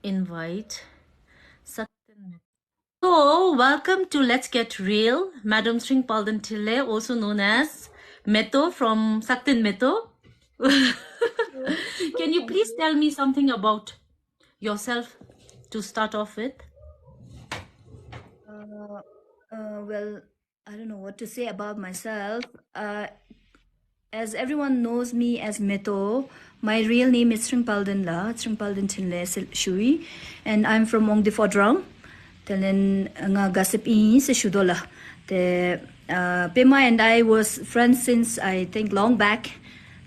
invite Sakten. So, welcome to Let's Get Real, Madam Tshering Palden Thinley, also known as Metho from Sakten Metho. Can you please tell me something about yourself to start off with? Well, I don't know what to say about myself. As everyone knows me as Metho, my real name is Tshering Palden Thinley Shui, and I'm from Ongdifodrang. Then nga gossip in se shudola. The Pema and I was friends since I think long back.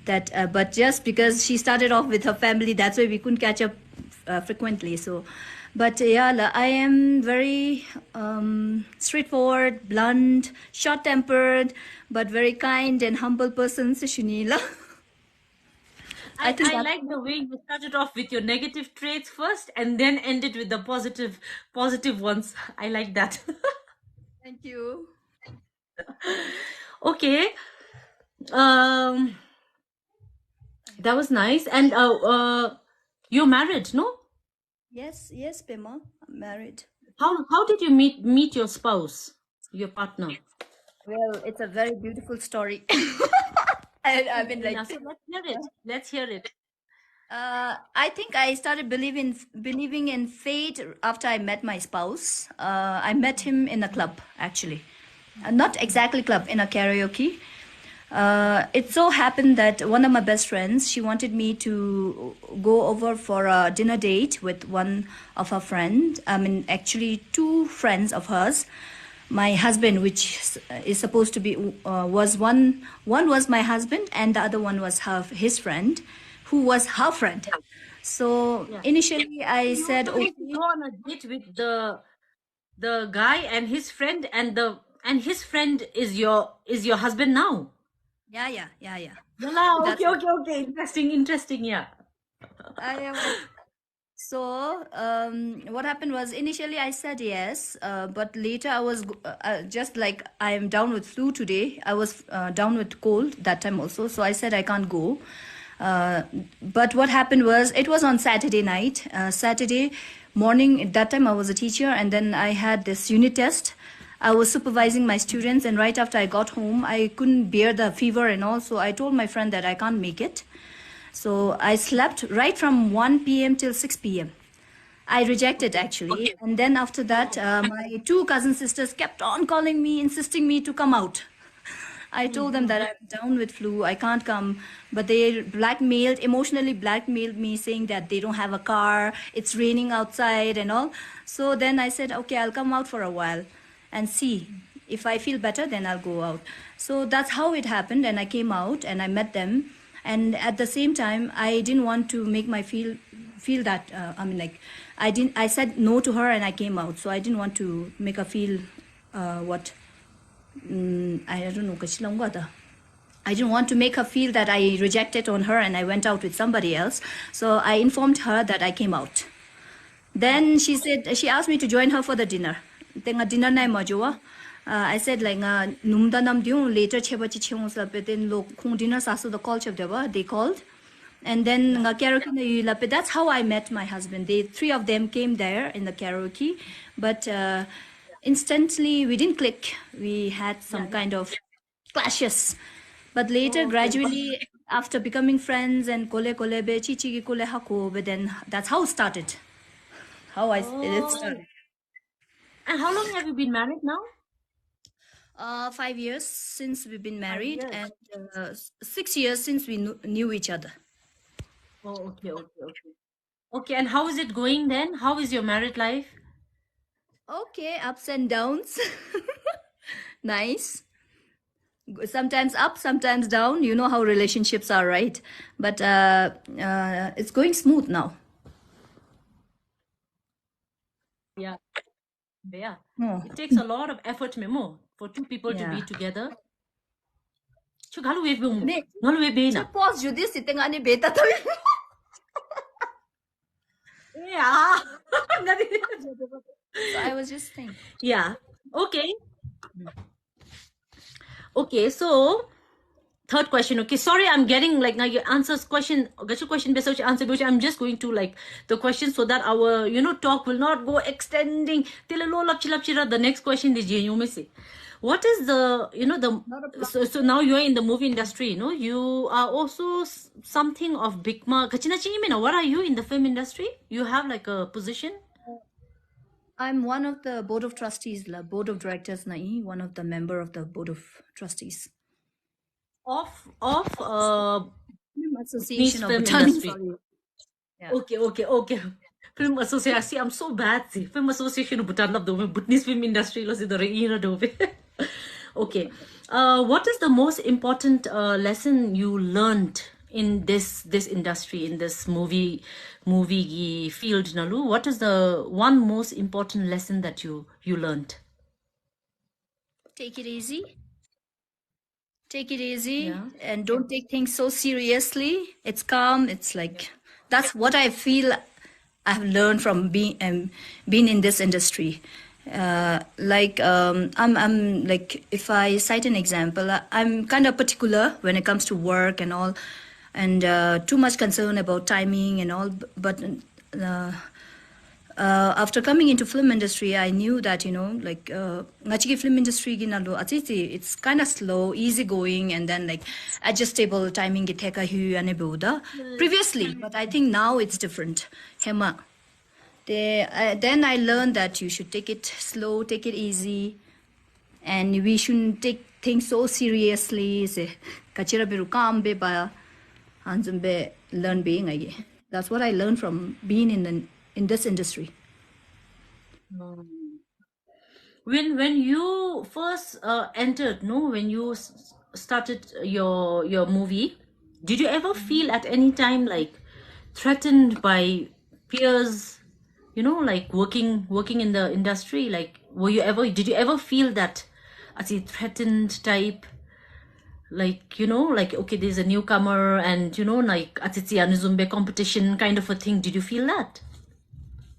That but just because she started off with her family, that's why we couldn't catch up frequently. So, but yeah, I am very straightforward, blunt, short-tempered, but very kind and humble person. So Shunila. I think that. like the way you started off with your negative traits first and then ended with the positive ones. I like that. Thank you. Okay. Um, that was nice. And you're married, no? Yes, Pema, I'm married. How did you meet your spouse, your partner? Well, it's a very beautiful story. I mean, like, Yeah, so let's hear it. Let's hear it. I think I started believing in fate after I met my spouse. I met him in a club, actually, not exactly club, in a karaoke. It so happened that one of my best friends, she wanted me to go over for a dinner date with one of her friends. I mean, actually, two friends of hers. My husband, which is supposed to be, was one was my husband, and the other one was his friend, who was her friend. So Yeah. initially, I You said, also okay. need to go on a date with the guy and his friend, and his friend is your husband now. Yeah. Yeah, That's okay. Interesting, yeah. I am. So, what happened was initially I said yes, but later I was just like I am down with flu today. I was down with cold that time also, so I said I can't go. Uh, but what happened was it was on Saturday night, Saturday morning. At that time I was a teacher, and then I had this unit test. I was supervising my students, and right after I got home, I couldn't bear the fever and all, so I told my friend that I can't make it. So I slept right from 1 p.m. till 6 p.m. I rejected actually. Okay. And then after that, my two cousin sisters kept on calling me, insisting me to come out. I told them that I'm down with flu, I can't come. But they emotionally blackmailed me, saying that they don't have a car, it's raining outside and all. So then I said, okay, I'll come out for a while and see. If I feel better, then I'll go out. So that's how it happened. And I came out and I met them. And at the same time, I didn't want to make my feel that, I mean, like, I said no to her and I came out. So I didn't want to make her feel what I don't know, I didn't want to make her feel that I rejected on her and I went out with somebody else. So I informed her that I came out. Then she asked me to join her for the dinner. Tenga dinner na majoa. I said like numda nam diu later cheba chi cheung sa pe then lo khung dinner sa so the call chep deba they called. And then nga karaoke na yula, that's how I met my husband. They three of them came there in the karaoke, but instantly we didn't click. We had some kind of clashes. But later, gradually, after becoming friends and kole kole be chichi ki kole hako, but then that's how it started. It started. And how long have you been married now? 5 years since we've been 5 married, years. and 6 years since we knew each other. Oh, okay. Okay, and how is it going then? How is your married life? Okay, ups and downs. Nice. Sometimes up, sometimes down. You know how relationships are, right? But it's going smooth now. Yeah. Oh. It takes a lot of effort, Memo, for two people to be Yeah. together. Chugalu we bung. Ne, Ngalu we be na. pause judi sitting ani beta tabi. Yeah. So I was just saying. Yeah. Okay. Okay, so third question. Okay, sorry, I'm getting like now your answers question. Get your question based on your answer. Because I'm just going to like the question so that our talk will not go extending till a low lapchira. The next question is you may say, what is the Not a the problem. so now you're in the movie industry. You are also something of bigma. Kachina chini what are you in the film industry? You have like a position I'm one of the board of trustees, la board of directors, nai, one of the member of the board of trustees. of Film Bhutanese Association of film Bhutan. industry. Sorry. Yeah. Okay. Film Association. I'm so bad. See. Film Association of Bhutan love the Bhutanese film industry. Lo si the reina dove. Okay. What is the most important lesson you learned in this industry, in this movie field, Nalu? What is the one most important lesson that you learned? Take it easy. Take it easy Yeah. and don't take things so seriously. It's calm. It's like that's what I feel I've learned from being in this industry. I'm like if I cite an example, I'm kind of particular when it comes to work and all, and too much concern about timing and all. But uh, after coming into film industry, I knew that like ngachigi film industry ginalo atiti it's kind of slow, easy going, and then like adjustable timing githeka hu ane buda previously. But I think now it's different. Hema. Then I learned that you should take it slow, take it easy, and we shouldn't take things so seriously. Se kachira biru kambe ba hanzumbe learn being again. That's what I learned from being in this industry. When you first entered, no, when you started your movie, did you ever feel at any time like threatened by peers, like working in the industry? Like, did you ever feel that as a threatened type, like like, okay, there's a newcomer and like atitsi anuzumbe competition kind of a thing? Did you feel that?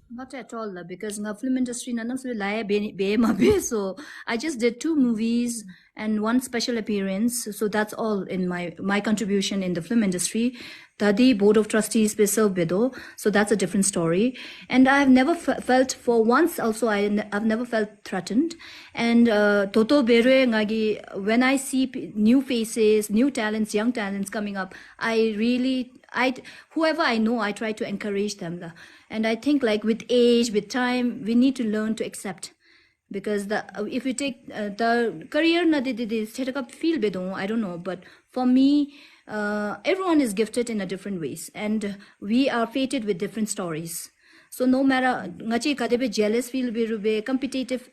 Not at all, lah, because the film industry nanam so laya be ma be. So I just did 2 movies and 1 special appearance. So that's all in my contribution in the film industry. Tadi board of trustees be serve bedo. So that's a different story. And I've never felt for once also I've never felt threatened. And toto bere ngagi when I see new faces, new talents, young talents coming up, whoever I know, I try to encourage them. And I think like with age, with time, we need to learn to accept. Because if you take the career na set up feel bedon, I don't know, but for me, everyone is gifted in a different ways, and we are fated with different stories. So no matter ngachi kadebe jealous feel be competitive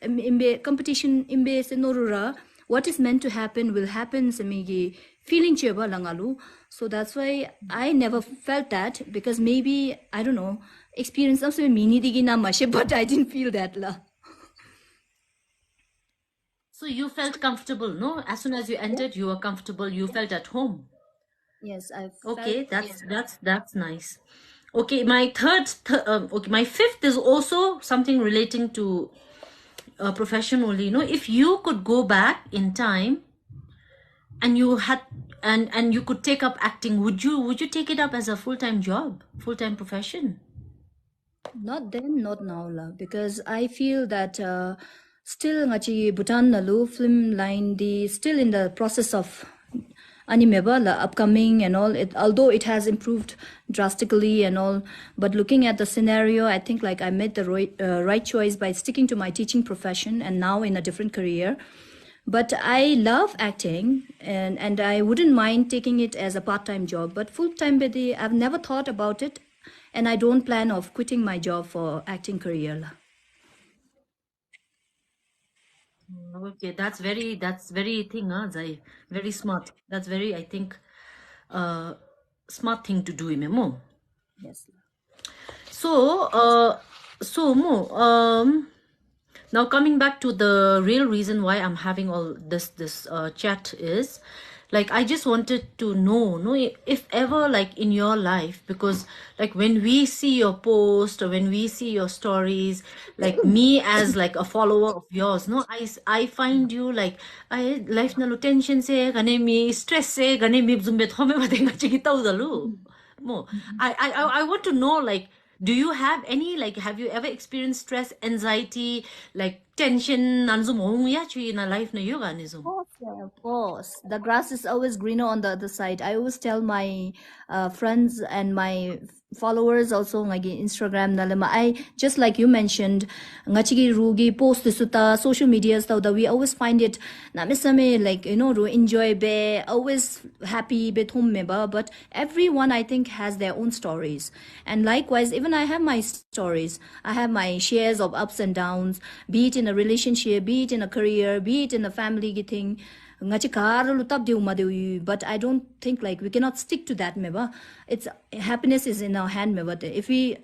competition imbe se norura, what is meant to happen will happen semigi feeling cheba langalu. So that's why I never felt that, because maybe I don't know, experience also mini digi na mashe, but I didn't feel that la. So you felt comfortable, no? As soon as you entered, you were comfortable. You felt at home. Yes, I Okay, felt. that's nice. Okay, my okay, my fifth is also something relating to profession only. If you could go back in time and you had and you could take up acting, would you take it up as a full-time job, full-time profession? Not then, not now, la. Because I feel that still ngachi Bhutan nalu film line the still in the process of animeba la upcoming and all. Although it has improved drastically and all, but looking at the scenario, I think like I made the right choice by sticking to my teaching profession and now in a different career. But I love acting, and I wouldn't mind taking it as a part-time job. But full-time, bedi, I've never thought about it, and I don't plan of quitting my job for acting career. La. Okay, that's very thing, huh, Zai? Very smart. That's very, I think, smart thing to do, Memo. Yes. So, Mo, now coming back to the real reason why I'm having all this chat is, like I just wanted to know, no, if ever like in your life, because like when we see your post or when we see your stories, like me as like a follower of yours, no, I find you like I life na lo tension se gane mi stress se gane mi zumbe thome ba denga chikita udalu mo. I want to know, like, do you have any, like, have you ever experienced stress, anxiety, like tension nanzum ya chui na life na yoga nizum. Course, yeah, of course. The grass is always greener on the other side. I always tell my friends and my followers also ngagi Instagram nalama. I just like you mentioned, ngachigi rugi post suta social media stuff that we always find it namisame like to enjoy be always happy be home meba. But everyone I think has their own stories, and likewise even I have my stories. I have my shares of ups and downs, be it in a relationship, be it in a career, be it in a family thing. But I don't think like we cannot stick to that meba. It's happiness is in our hand meba. If we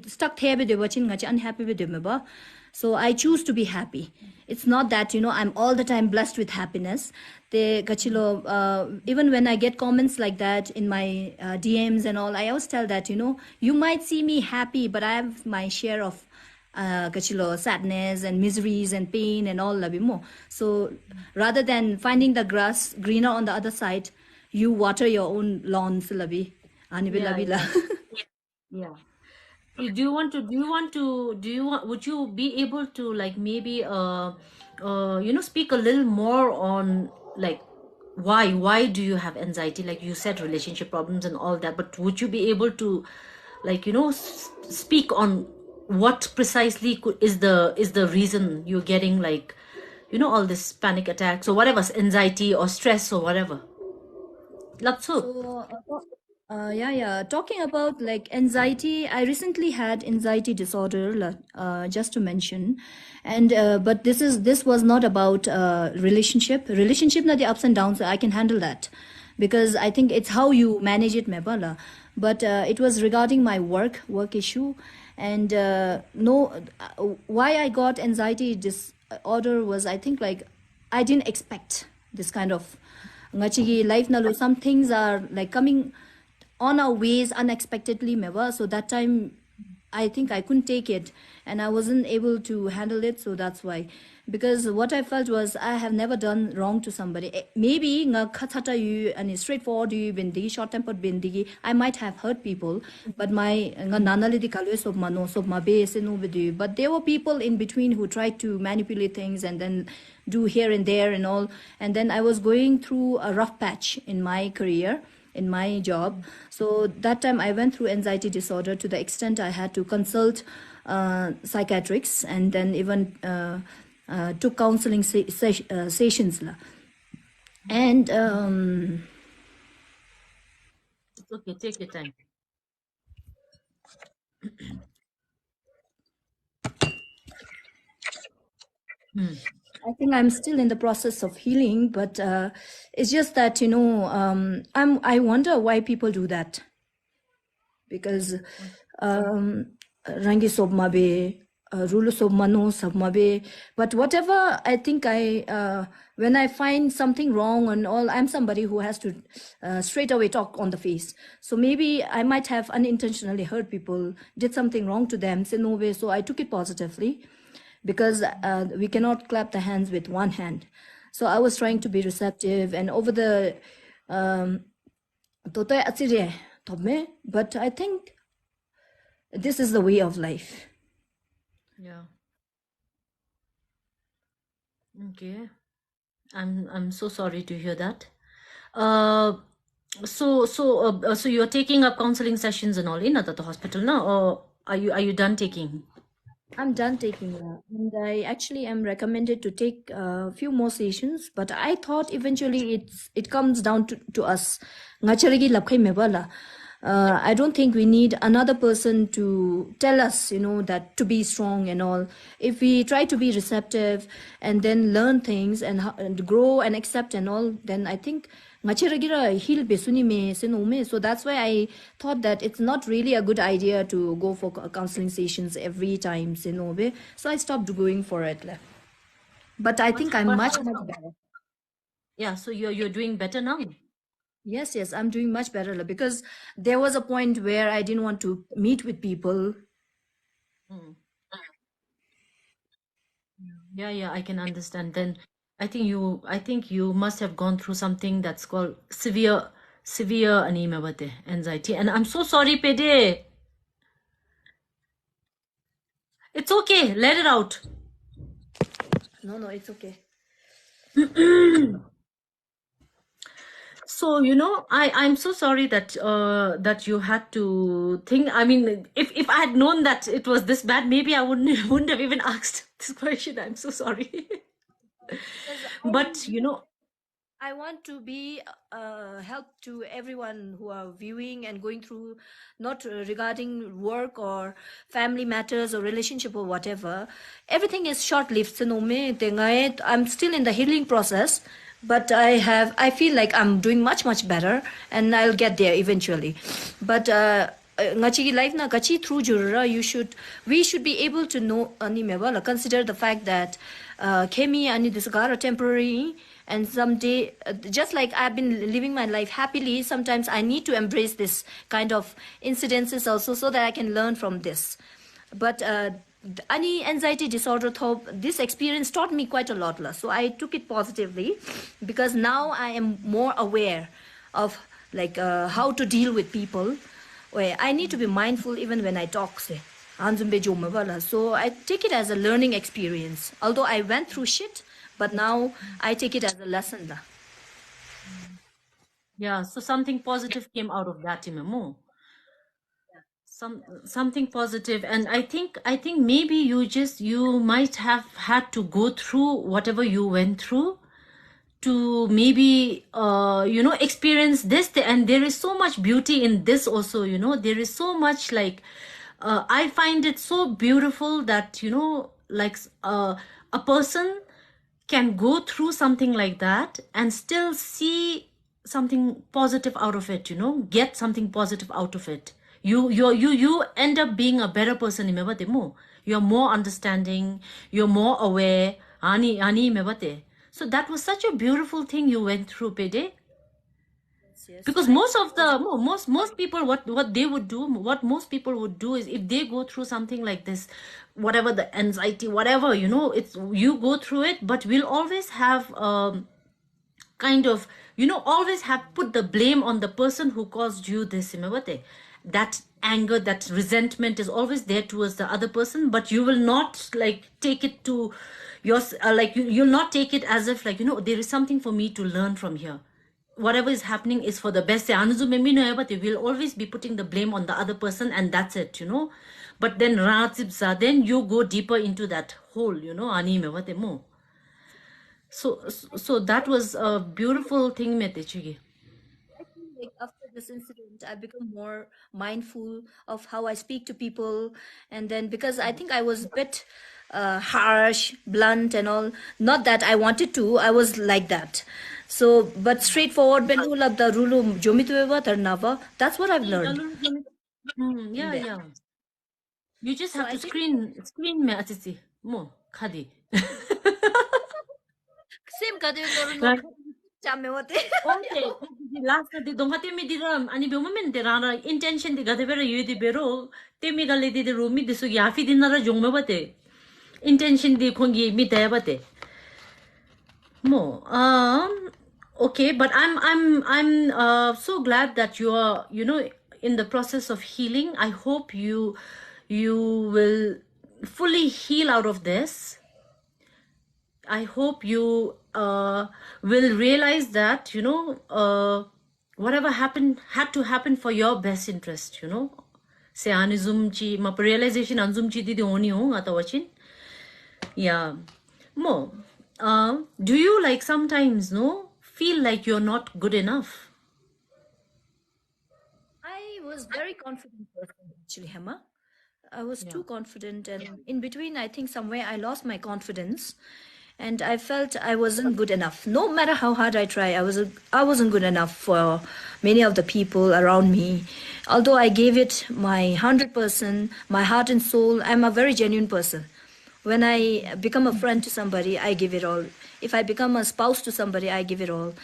stuck here with unhappy with meba. So I choose to be happy. It's not that I'm all the time blessed with happiness. Even when I get comments like that in my DMs and all, I always tell that you might see me happy, but I have my share of sadness and miseries and pain and all labi mo. So rather than finding the grass greener on the other side, you water your own lawns labi. Yeah, yeah, yeah. Would you be able to like maybe speak a little more on like why do you have anxiety, like you said relationship problems and all that, but would you be able to like speak on what precisely is the reason you're getting like all this panic attacks or whatever, anxiety or stress or whatever. Lapso. So, yeah. Talking about like anxiety, I recently had anxiety disorder, just to mention, and but this was not about relationship. Relationship, na the ups and downs. I can handle that, because I think it's how you manage it, mebala. But it was regarding my work issue, and no, why I got anxiety disorder was, I think, like I didn't expect this kind of ngachigi life nalo. Some things are like coming on our ways unexpectedly meva. So that time I think I couldn't take it and I wasn't able to handle it. So that's why, because what I felt was I have never done wrong to somebody. Maybe nga khathata yu and straightforward yu bindigi, short tempered bindigi, I might have hurt people, but my nga nanali di kalwe sob mano sob mabe se no bidu. But there were people in between who tried to manipulate things and then do here and there and all. And then I was going through a rough patch in my career, in my job. So that time I went through anxiety disorder to the extent I had to consult psychiatrists, and then even took counseling sessions. And It's okay, take your time. I think I'm still in the process of healing, but it's just that I wonder why people do that, because rangi sob mabe, rulu sob mano sob mabe. But whatever, I think when I find something wrong and all, I'm somebody who has to straight away talk on the face. So maybe I might have unintentionally hurt people, did something wrong to them, say no way. So I took it positively, because we cannot clap the hands with one hand. So I was trying to be receptive, and over the but I think this is the way of life. Yeah. Okay. I'm so sorry to hear that. So you're taking up counseling sessions and all in at the hospital now, or are you done taking? I'm done taking that, and I actually am recommended to take a few more sessions. But I thought eventually it comes down to us. Ngacharigi labkhai mebala. I don't think we need another person to tell us, that to be strong and all. If we try to be receptive and then learn things and grow and accept and all, then I think heal besuni me senome. So that's why I thought that it's not really a good idea to go for counseling sessions every time senome. So I stopped going for it. But I think I'm much better. Yeah, so you're doing better now. Yes, yes, I'm doing much better lah, because there was a point where I didn't want to meet with people. Mm. Yeah, yeah, I can understand. Then I think you must have gone through something that's called severe anxiety. And I'm so sorry, Pede. It's okay. Let it out. No, no, it's okay. So, I'm so sorry that you had to think. I mean, if I had known that it was this bad, maybe I wouldn't wouldn't have even asked this question. I'm so sorry. Because But, I want to be help to everyone who are viewing and going through, not regarding work or family matters or relationship or whatever. Everything is short-lived. So no me I'm still in the healing process, but I feel like I'm doing much much better, and I'll get there eventually. But ngachi life na gachi through jurura, we should be able to know ani meba consider the fact that kemi ani this gara temporary, and someday just like I've been living my life happily, sometimes I need to embrace this kind of incidences also, so that I can learn from this. But any anxiety disorder thought, this experience taught me quite a lot lah. So I took it positively, because now I am more aware of like how to deal with people, where I need to be mindful even when I talk say. So I take it as a learning experience, although I went through shit, but now I take it as a lesson lah. yeah, so something positive came out of that, Imamo. Something positive. And I think maybe you might have had to go through whatever you went through to maybe experience this, and there is so much beauty in this also. There is so much, like, I find it so beautiful that, like, a person can go through something like that and still see something positive out of it, get something positive out of it. You end up being a better person. You're more understanding, you're more aware. Ani mebate. So that was such a beautiful thing you went through, Pede. Yes, Because I most of the most people, what they would do, what most people would do is, if they go through something like this, whatever the anxiety, whatever, it's, you go through it, but we'll always have kind of, always have put the blame on the person who caused you this. Remember that anger, that resentment is always there towards the other person, but you will not, like, take it to your, like, you'll not take it as if, like, there is something for me to learn from here. Whatever is happening is for the best. But they will always be putting the blame on the other person, and that's it. But then then you go deeper into that hole. So that was a beautiful thing, Metechigi. I feel like after this incident, I become more mindful of how I speak to people. And then, because I think I was a bit harsh, blunt, and all. Not that I wanted to, I was like that. So, but straightforward, benulab the rulu jomitueva tarnava. That's what I've learned. Yeah, There. yeah. You just So have I to think screen me atiti. Mo khadi. same kadu no Right. chame wote. Okay. Last na di dongati mi diram ani bema men dirana intention di gade bero yudi bero te mi gale di rumi disu yafi dinara jongme bate. Intention di kongi mi te bate. Mo okay, but I'm so glad that you are, in the process of healing. I hope you will fully heal out of this. I hope you will realize that, whatever happened had to happen for your best interest. Se anizumchi ma realization anzumchi di oni ho atawachin. Yeah. Mo, do you, like, sometimes, no, feel like you're not good enough? I was very confident person actually, Hema. I was Yeah. too confident, and in between, I think somewhere I lost my confidence, and I felt I wasn't good enough. No matter how hard I try, I wasn't good enough for many of the people around me. Although I gave it my 100%, my heart and soul, I'm a very genuine person. When I become a friend to somebody, I give it all. If I become a spouse to somebody, I give it all.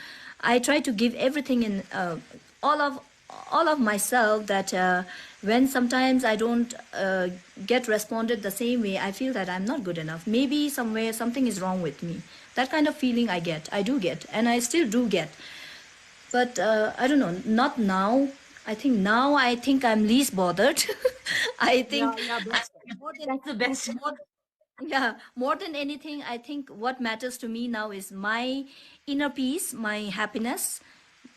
I try to give everything in all of all of myself. That when sometimes I don't get responded the same way, I feel that I'm not good enough. Maybe somewhere something is wrong with me. That kind of feeling I get. I do get, and I still do get. But I don't know. Not now. I think now I think I'm least bothered. I think Yeah, I, more than that's the best. more yeah, more than anything, I think what matters to me now is my inner peace, my happiness.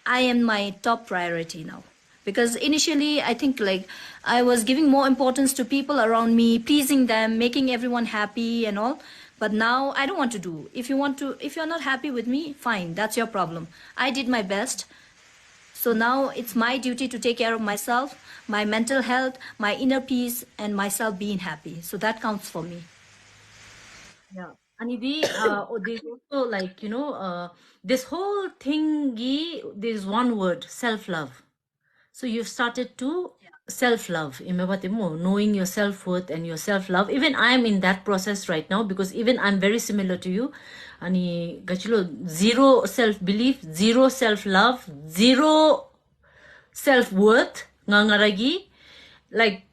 I am my top priority now. Because initially, I think like I was giving more importance to people around me, pleasing them, making everyone happy and all. But now I don't want to do. If you're not happy with me, fine, that's your problem. I did my best. So now it's my duty to take care of myself, my mental health, my inner peace, and myself being happy. So that counts for me. Yeah. And there's also like, this whole thingy, there's one word, self-love. So you've started to self-love, knowing your self-worth and your self-love. Even I'm in that process right now because even I'm very similar to you. And zero self-belief, zero self-love, zero self-worth, ngangaragi. Like,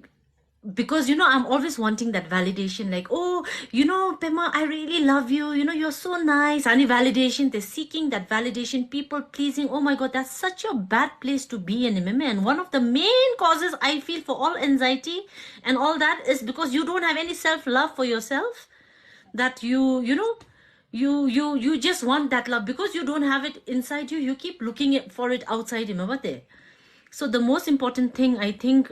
because I'm always wanting that validation, like, oh, Pema, I really love you, you're so nice. Any validation, they're seeking that validation, people pleasing. Oh my god, that's such a bad place to be in, and one of the main causes I feel for all anxiety and all that is because you don't have any self-love for yourself, that you just want that love because you don't have it inside you. You keep looking for it outside. So the most important thing, I think,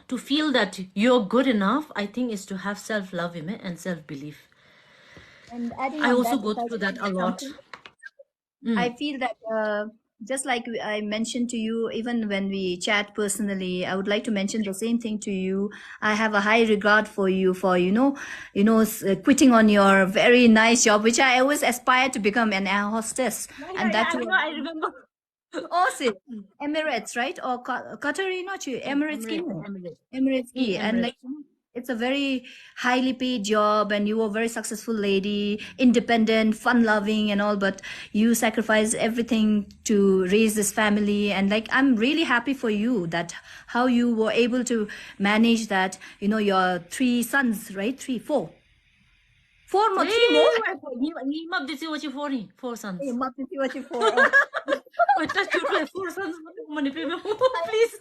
to feel that you're good enough, I think, is to have self-love and self-belief. And adding I on also that, if go I through can that a add lot. something, I feel that just like I mentioned to you, even when we chat personally, I would like to mention the same thing to you. I have a high regard for you for quitting on your very nice job, which I always aspire to become an air hostess, and Yeah, that I too. know, I remember. Also, Emirates, right? Or Qatar, not you, Emirates ki Emirates, no? Emirates. Emirates ki. And Emirates. like, it's a very highly paid job, and you were a very successful lady, independent, fun loving, and all, but you sacrificed everything to raise this family. And like, I'm really happy for you that how you were able to manage that, your three sons, right? Four more, three more? Ni mab disi what you four Eh, sons. must be what you four. Oh. Wait, touch you like four sons. Please.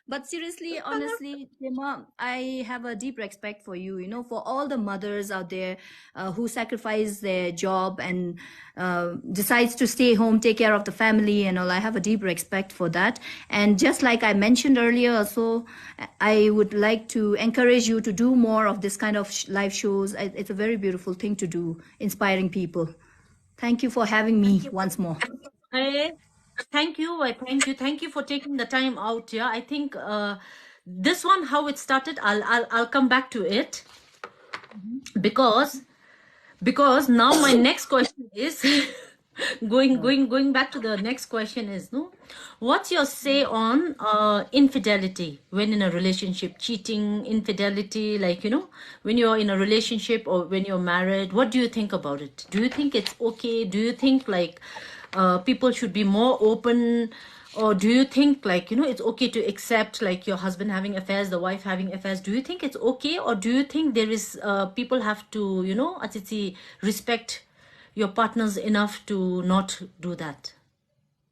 But seriously, honestly, Tema, I have a deep respect for you, for all the mothers out there who sacrifice their job and decides to stay home, take care of the family and all. I have a deep respect for that. And just like I mentioned earlier, also, I would like to encourage you to do more of this kind of live shows. It's a very beautiful thing to do, inspiring people. Thank you for having me once more. Hey, thank you. Thank you for taking the time out. Yeah, I think this one, how it started, I'll come back to it because now my next question is going back to the next question is, no, what's your say on infidelity when in a relationship, cheating, infidelity, like, when you're in a relationship or when you're married, what do you think about it? Do you think it's okay? Do you think like people should be more open, or do you think like, it's okay to accept like your husband having affairs, the wife having affairs? Do you think it's okay, or do you think there is people have to, Atiti, respect your partners enough to not do that?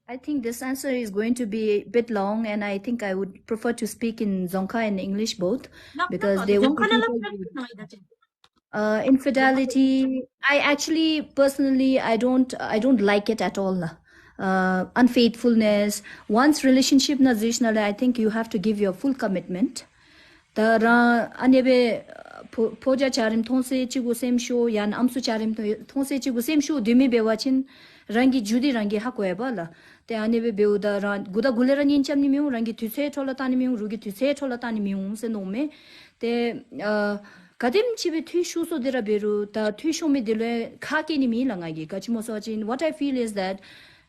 I think this answer is going to be a bit long, and I think I would prefer to speak in Zonka and English both, No, because no, there would be Zonkana people. lang naman. Infidelity, I actually personally I don't like it at all. Unfaithfulness, once relationship na zishna, I think you have to give your full commitment. The anebe poja charim thonse chigu same show yan amsu charim thonse chigu same show dimi bewachin rangi judi rangi hakoeba la te anebe beuda ran guda gulera nin chamni miu rangi thuse thola tani miu rugi thuse thola tani miu se nome te kadim chibe thu shu so dera beru ta thu shomi dile khaki ni mi langagi kachimo so chin. What I feel is that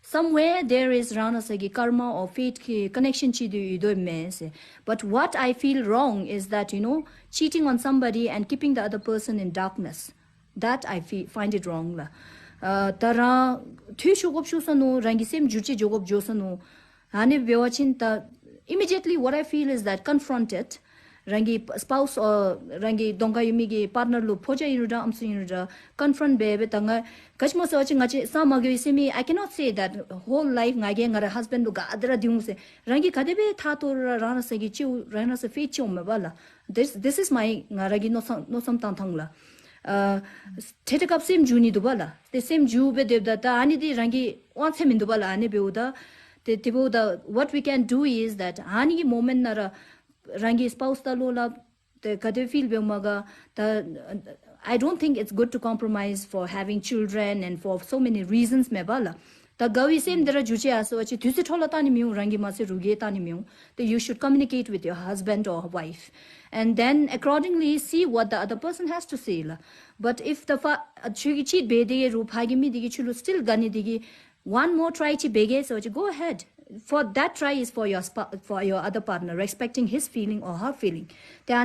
somewhere there is rana sagi karma or fate ki connection chi do me se. But what I feel wrong is that, you know, cheating on somebody and keeping the other person in darkness, that I find it wrong la. Tara thu shogop shusano rangi sem juchi jogop josano hane bewachin ta. Immediately what I feel is that confront it, rangi spouse or rangi donga yumigi partner lu poja iruda amsu iruda confront bebe tanga kachmo so ngachi samagi semi. I cannot say that whole life ngage ngara husband lu ga adra diung se rangi kadebe tha to rana se gi chu rana se fe chu me bala. This is my ngaragi no sam tang thangla theta kap same juni do bala the same ju be devda ta ani di rangi on sem indu bala ani beuda the what we can do is that hani moment nara rangi spouse ta lola the kade feel be maga the I don't think it's good to compromise for having children and for so many reasons me bala the gawi same dera juche aso achi thuse thola ta ni mi rangi ma se ruge ta ni mi that you should communicate with your husband or wife and then accordingly see what the other person has to say la. But if the chigi cheat be de ru phagi mi digi chulu still gani digi one more try chi bege so go ahead. For that try is for your other partner, respecting his feeling or her feeling. I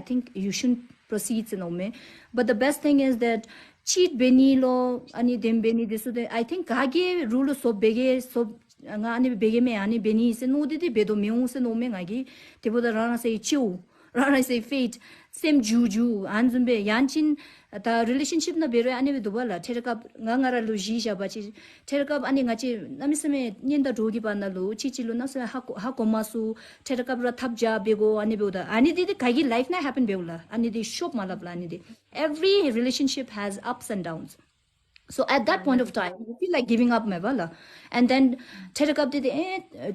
think you shouldn't proceed in ome. But the best thing is that cheat beni lo ani dem beni this I think kage rule so bege so ani bege me ani beni se no de bedo meung se no me ngagi tebo da rana say chiu rana say fate same juju anzumbe yanchin the relationship na bero ani do bala therakap ngangara lu ji ja bachi therakap ani ngachi namisame nyenda dogi bana lu chichilu na se ha komasu therakap ra thapja bego ani beuda ani di kagi life na happen beula ani di shop malabla ani di every relationship has ups and downs. So at that point of time, you feel like giving up mebala. And then therakap de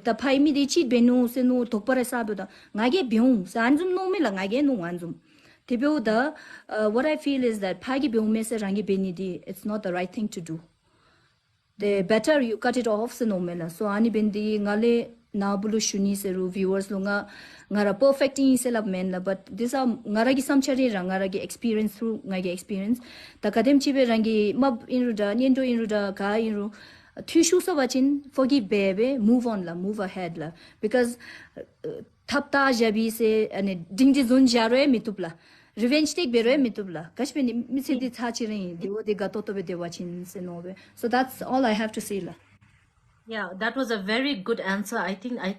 the paimi de cheat benu se no tokpare sabuda ngage byung sanjum no me la ngage no anjum. What I feel is that pagi byung se rangi benidi, it's not the right thing to do. The better you cut it off se no mela. So ani bendi ngale nabulu shuni seru viewers lunga ngara perfecting se lab men la, but these are ngaragi samchari rangaragi experience through ngagi experience the kadem chibe rangi mab inuda niendo inuda ka iru thishu so wachin forgive bebe move on la, move ahead la, because thapta jabi se ane dingji zun jare mitupla revenge take bere mitubla kashmini misidi thachirin de gato to be de wachin se nobe. So that's all I have to say la. Yeah, that was a very good answer. I think I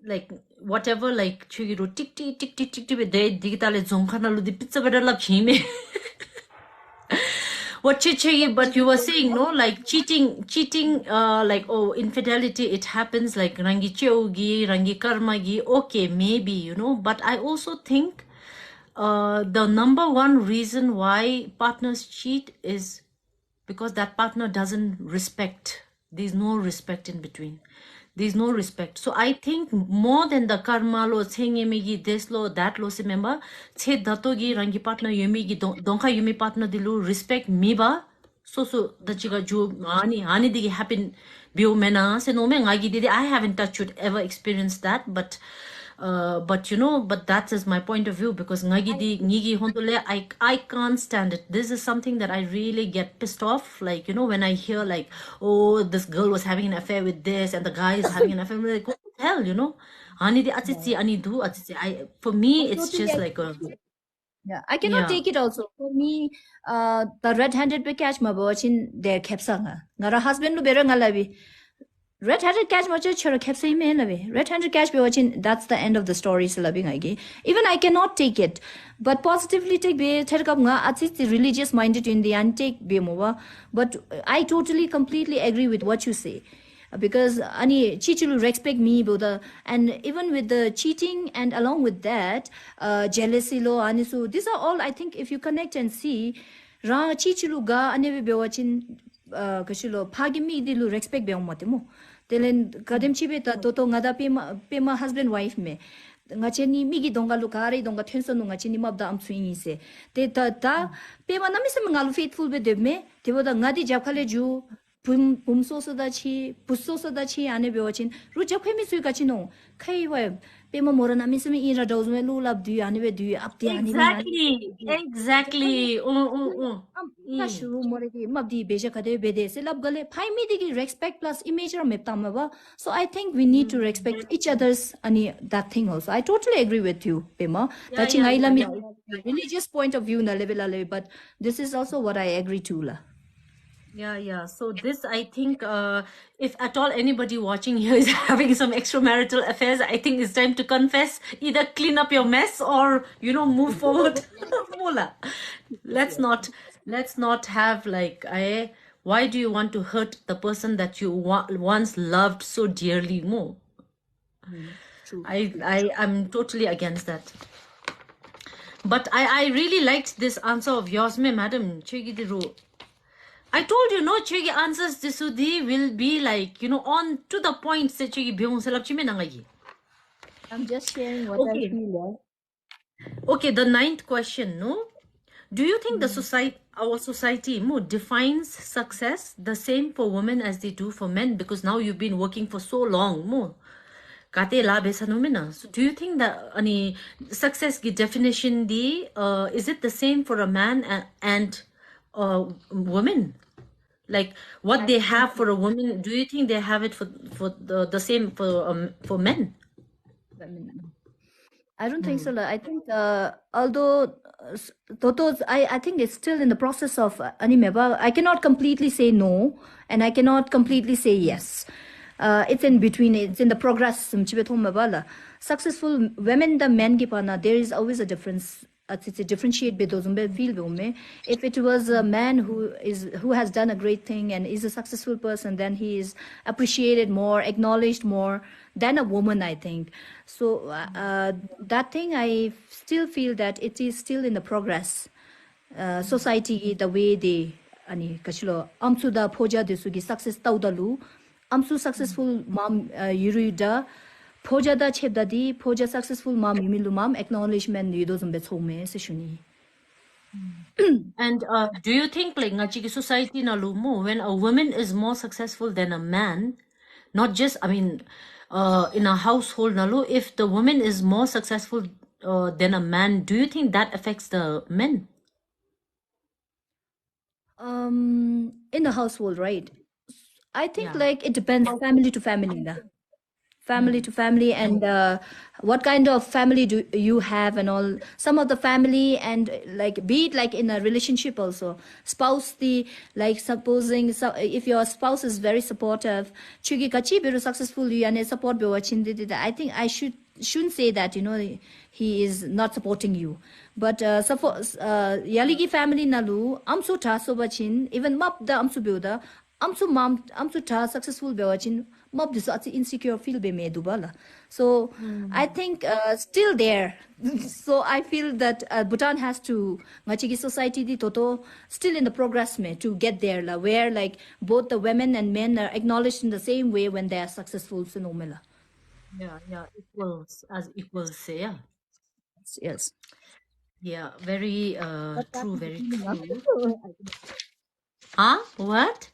like whatever like chugiro tick tick tick tick tick tick de digitale zonkana lu di pizza bedala phime. What chichi, but you were saying no, like cheating like oh infidelity, it happens like rangi cheogi rangi karmagi, okay maybe, you know, but I also think the number one reason why partners cheat is because that partner doesn't respect. There's no respect in between. There's no respect. So I think more than the karma lo, megi this lo, that lo, remember, che datogi rangi partner yumigi donka yumi partner dilu respect miba. So the chiga ju ani digi happen bio mena se no me ngagi didi. I haven't touched it, ever experienced that, but you know, but that is my point of view, because ngagi di ngigi hontole I can't stand it. This is something that I really get pissed off, like, you know, when I hear like, oh, this girl was having an affair with this and the guy is having an affair, like, what the hell, you know, ani di atiti ani do atiti. For me it's just like a yeah, I cannot yeah. take it also. For me, the red-handed be catch my watch in their capsanga. Ngara husband no berang alabi. Red-handed catch my chura capsa me red-handed catch be watching. That's the end of the story. Even I cannot take it. But positively take be terkap nga at least the religious minded in the antake be mova. But I totally completely agree with what you say. Because ani chichulu respect me boda, and even with the cheating and along with that jealousy lo anisu, these are all I think if you connect and see ra chichulu ga ane be wachin kashilo phagimi dilu respect be matemo telen kadem chibe ta toto ngada pema husband wife me ngacheni migi donga lukare donga thenso no ngacheni mabda am swingi se te ta pema namise mangalu faithful be deme te boda ngadi jakhale ju bumsosodachi, busosodachi ane bewachin, rujakwemi suikachino, kai wa Pema morana mi sumi ira dose me lula du ani be du up the ani be Exactly. Shuru moregi mabdi beja kade bede se lab gale phai mi digi respect plus image ra meptam ba. So I think we need to respect each other's ani that thing also. I totally agree with you, Pema. Yeah, Touching yeah, I yeah, me yeah. religious point of view na level but this is also what I agree to la. Yeah, yeah. So this, I think, if at all anybody watching here is having some extramarital affairs, I think it's time to confess. Either clean up your mess or, move forward. Mola. Let's not have like, why do you want to hurt the person that you once loved so dearly more? True. I'm totally against that. But I really liked this answer of yours, madam. Chegidiru. I told you, no, Chegi answers this will be like, on to the point. Say Chegi byung salap chime nangayi. I'm just sharing what I Okay. feel. Okay, the ninth question, no? Do you think our society more defines success the same for women as they do for men? Because now you've been working for so long, more. Kate la besanumina. So do you think that any success ki definition is it the same for a man and woman? Like what they have for a woman, do you think they have it for the same for men? I don't think so. I think although Toto's, I think it's still in the process of animeba. I cannot completely say no, and I cannot completely say yes. It's in between. It's in the progress. Successful women, the men kipana. There is always a difference. It's a differentiate feel. If it was a man who has done a great thing and is a successful person, then he is appreciated more, acknowledged more than a woman, I think. So that thing, I still feel that it is still in the progress. Society the way they ani kachilo amsu da phoja desugi success taudalu amsu successful mom yuruda phoja da chebdadi phoja successful mom yimilu mom acknowledgement yudozumbe chome seshuni. And do you think like ngachiki society na lumo when a woman is more successful than a man, not just in a household nalu, if the woman is more successful than a man, do you think that affects the men? In the household, right? I think Yeah. like it depends family to family na. Family to family and what kind of family do you have and all. Some of the family and like be it like in a relationship also spouse the like supposing so if your spouse is very supportive chugi kachi beru successful you and support be watching I think I shouldn't say that he is not supporting you but suppose yaligi family nalu amsu ta so bachin even map the amsu builder amsu mom amsu ta successful be watching mob this insecure feel be made dubala. So I think still there. So I feel that Bhutan has to ngachigi society di toto still in the progress me to get there la where like both the women and men are acknowledged in the same way when they are successful phenomena. Yeah, equals say, yeah. Yes. Yeah, very But true, very true. Huh? What?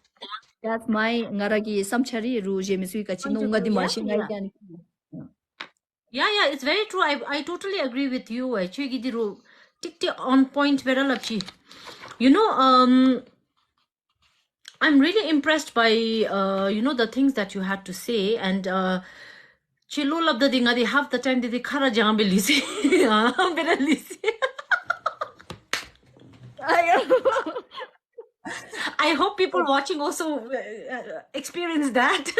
that's my ngaragi samchari ru je misui kachi Point no of view, ngadi yeah, machine yeah. Yeah, it's very true. I totally agree with you. Actually, tikti on point very lapchi. I'm really impressed by the things that you had to say and chilo labda dinga they have the time they khara jang be lisi. Bera lisi. I hope people watching also experience that.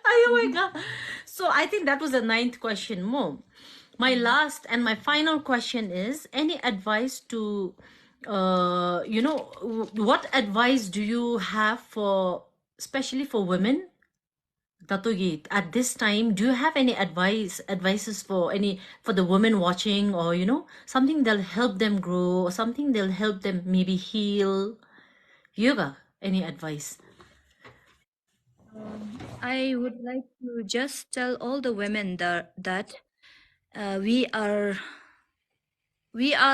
Oh my God. So I think that was the ninth question. More. My last and my final question is any advice to, what advice do you have especially for women? Tatogi, at this time, do you have any advices for the women watching or, something that'll help them grow or something that'll help them maybe heal? Yoga, any advice? I would like to just tell all the women that we are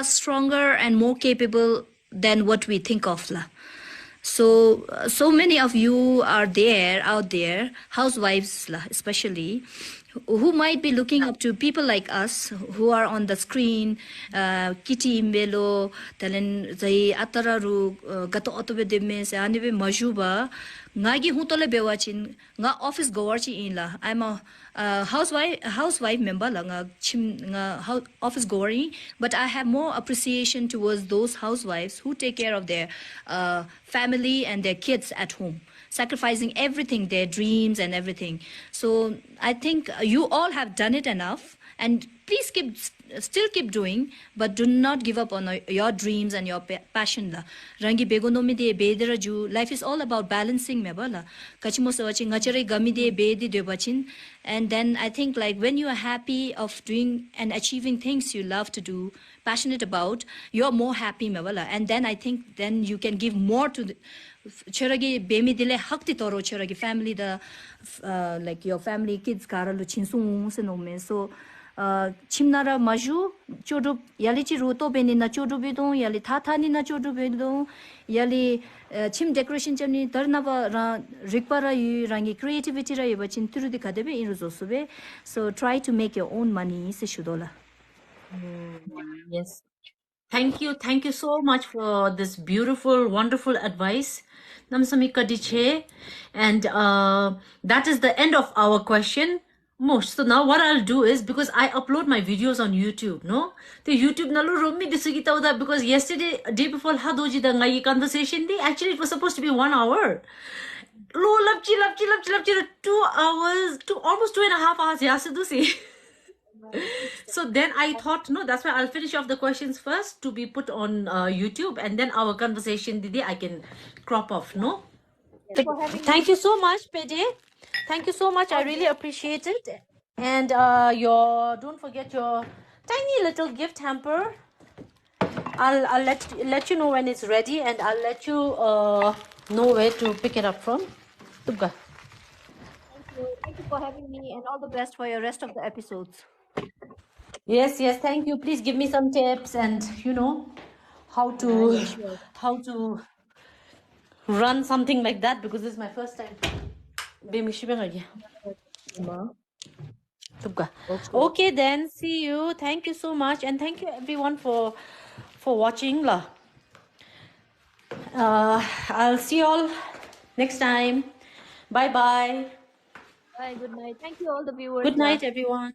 stronger and more capable than what we think of la. So many of you are out there housewives la, especially who might be looking up to people like us who are on the screen, kitty melo talen zai atararu gato otobe demme se anebe majuba ngagi hutole bewachin nga office goer chi in la. I'm a housewife member la nga chim nga office goer, but I have more appreciation towards those housewives who take care of their family and their kids at home, sacrificing everything, their dreams and everything. So I think you all have done it enough, and please still keep doing, but do not give up on your dreams and your passion la. Rangi begonomi de bedera ju, life is all about balancing me bala. Kachimo sawachi ngachare gami de bedi de bachin. And then I think like when you are happy of doing and achieving things you love to do, passionate about, you're more happy me bala. And then I think then you can give more to the Cheragi bemi dile hakti toro cheragi family the like your family kids karalu chinsung senome. So chimnara maju chodu yali chi roto beni na chodu bidon yali thatani na chodu bidon yali chim decoration chani tarnava rikpara yu rangi creativity ra yubachin turudi kadebe inruzosube. So try to make your own money se shudola. Yes. Thank you so much for this beautiful, wonderful advice. Namsamika Diche. And that is the end of our question. Most. So now what I'll do is, because I upload my videos on YouTube, no? The YouTube nalu rumi disugita that because yesterday, day before hadoji the ngai conversation day, actually it was supposed to be 1 hour. Lo lapchi 2 hours, almost 2.5 hours. Yeah, so then I thought, no, that's why I'll finish off the questions first to be put on YouTube, and then our conversation, Didi, I can crop off, no? Thank you so much, Pede. Thank you so much. I really appreciate it. And don't forget your tiny little gift hamper. I'll let you know when it's ready, and I'll let you know where to pick it up from. Tubka. Thank you for having me, and all the best for your rest of the episodes. Yes, thank you. Please give me some tips and how to run something like that, because this is my first time. Okay then, see you. Thank you so much, and thank you everyone for watching lah. I'll see you all next time. Bye. Bye, good night. Thank you all the viewers. Good night everyone.